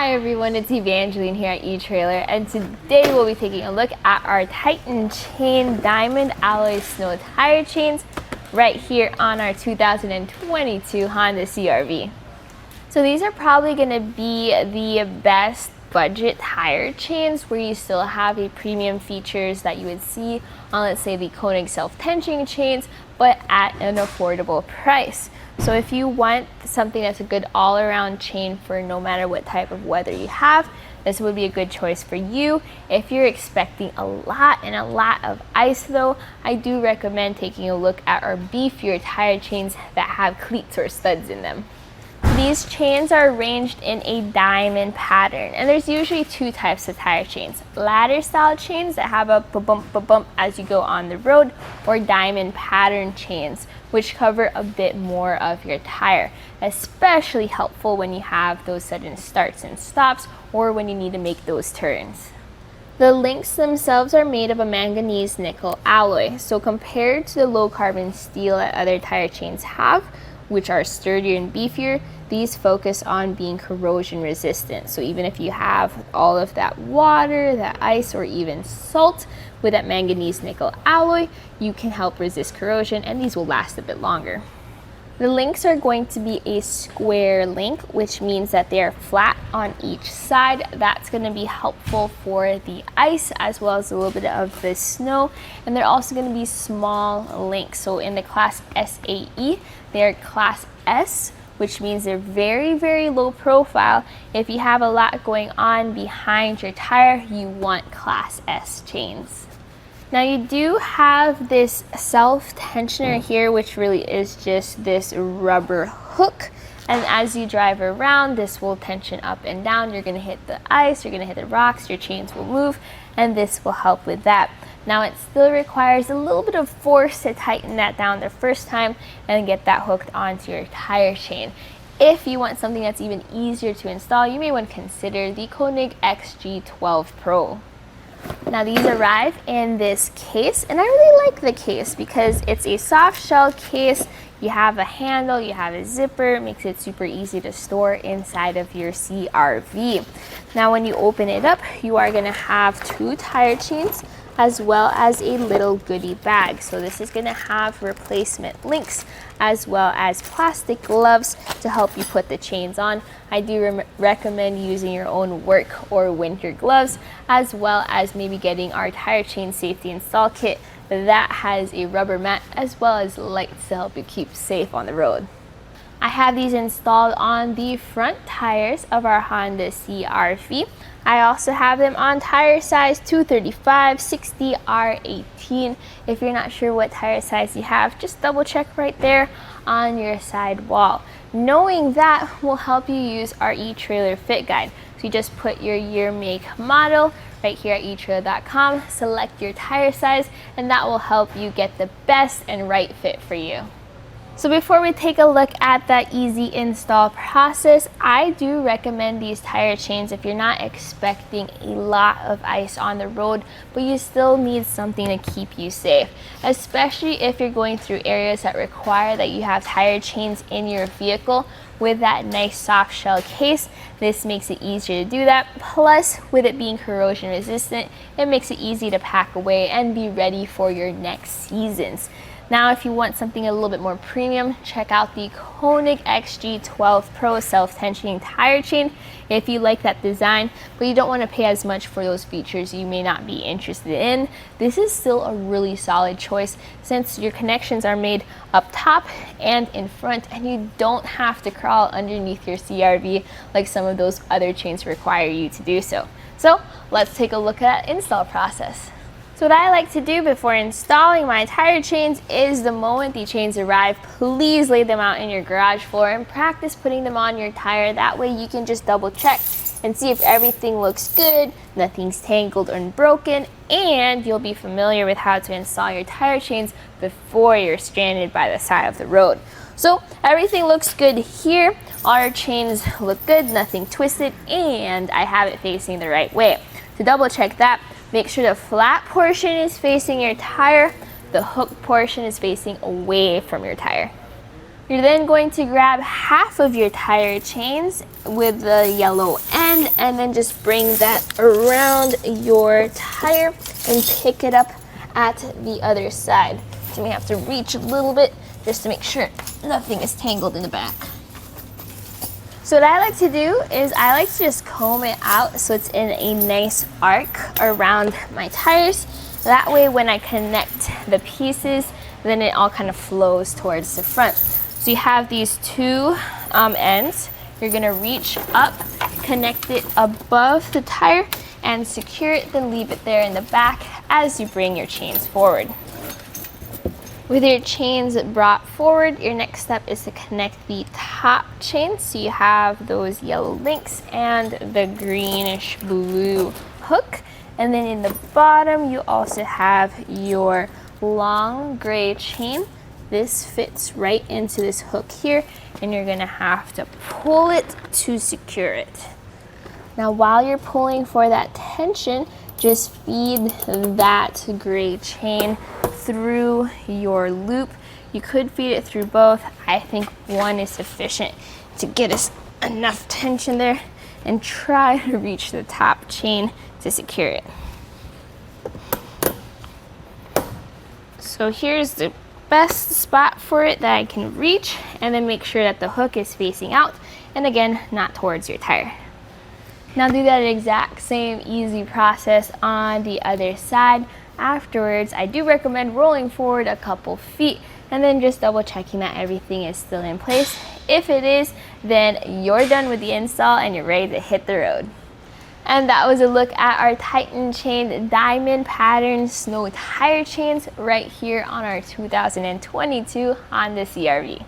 Hi everyone, it's Evangeline here at etrailer, and today we'll be taking a look at our Titan Chain Diamond Alloy Snow Tire Chains right here on our 2022 Honda CR-V. So these are probably going to be the best budget tire chains where you still have the premium features that you would see on, let's say, the Konig self-tensioning chains, but at an affordable price. So if you want something that's a good all-around chain for no matter what type of weather you have, this would be a good choice for you. If you're expecting a lot of ice though, I do recommend taking a look at our beefier tire chains that have cleats or studs in them. These chains are arranged in a diamond pattern, and there's usually two types of tire chains: ladder style chains that have a bump as you go on the road, or diamond pattern chains which cover a bit more of your tire, especially helpful when you have those sudden starts and stops or when you need to make those turns. The links themselves are made of a manganese nickel alloy, so compared to the low carbon steel that other tire chains have, which are sturdier and beefier, these focus on being corrosion resistant. So even if you have all of that water, that ice, or even salt, with that manganese nickel alloy, you can help resist corrosion, and these will last a bit longer. The links are going to be a square link, which means that they are flat on each side. That's going to be helpful for the ice as well as a little bit of the snow. And they're also going to be small links. So in the class SAE, they're class S, which means they're very low profile. If you have a lot going on behind your tire, you want class S chains. Now you do have this self-tensioner here, which really is just this rubber hook, and as you drive around, this will tension up and down. You're going to hit the ice, you're going to hit the rocks, your chains will move, and this will help with that. Now it still requires a little bit of force to tighten that down the first time and get that hooked onto your tire chain. If you want something that's even easier to install, you may want to consider the Konig XG12 Pro. Now these arrive in this case, and I really like the case because it's a soft shell case. You have a handle, you have a zipper, it makes it super easy to store inside of your CR-V. Now when you open it up, you are going to have two tire chains as well as a little goodie bag. So this is going to have replacement links as well as plastic gloves to help you put the chains on. I do recommend using your own work or winter gloves, as well as maybe getting our tire chain safety install kit that has a rubber mat as well as lights to help you keep safe on the road. I have these installed on the front tires of our Honda CR-V. I also have them on tire size 235, 60, R18. If you're not sure what tire size you have, just double check right there on your side wall. Knowing that will help you use our etrailer fit guide. So you just put your year, make, model right here at etrailer.com, select your tire size, and that will help you get the best and right fit for you. So before we take a look at that easy install process, I do recommend these tire chains if you're not expecting a lot of ice on the road, but you still need something to keep you safe, especially if you're going through areas that require that you have tire chains in your vehicle. With that nice soft shell case, this makes it easier to do that. Plus, with it being corrosion resistant, it makes it easy to pack away and be ready for your next seasons. Now, if you want something a little bit more premium, check out the Konig XG12 Pro self-tensioning tire chain if you like that design, but you don't want to pay as much for those features you may not be interested in. This is still a really solid choice since your connections are made up top and in front, and you don't have to crawl underneath your CR-V like some of those other chains require you to do so. So let's take a look at that install process. So what I like to do before installing my tire chains is the moment the chains arrive, please lay them out in your garage floor and practice putting them on your tire. That way you can just double check and see if everything looks good, nothing's tangled or broken, and you'll be familiar with how to install your tire chains before you're stranded by the side of the road. So everything looks good here. All our chains look good, nothing twisted, and I have it facing the right way. To double check that, make sure the flat portion is facing your tire, the hook portion is facing away from your tire. You're then going to grab half of your tire chains with the yellow end and then just bring that around your tire and pick it up at the other side. So you may have to reach a little bit just to make sure nothing is tangled in the back. So what I like to do is I like to just comb it out so it's in a nice arc around my tires. That way when I connect the pieces, then it all kind of flows towards the front. So you have these two ends. You're gonna reach up, connect it above the tire and secure it, then leave it there in the back as you bring your chains forward. With your chains brought forward, your next step is to connect the top chains. So you have those yellow links and the greenish blue hook. And then in the bottom, you also have your long gray chain. This fits right into this hook here, and you're gonna have to pull it to secure it. Now, while you're pulling for that tension, just feed that gray chain through your loop. You could feed it through both. I think one is sufficient to get us enough tension there, and try to reach the top chain to secure it. So here's the best spot for it that I can reach, and then make sure that the hook is facing out and again not towards your tire. Now do that exact same easy process on the other side. Afterwards, I do recommend rolling forward a couple feet and then just double checking that everything is still in place. If it is, then you're done with the install and you're ready to hit the road. And that was a look at our Titan chain diamond pattern snow tire chains right here on our 2022 Honda CR-V.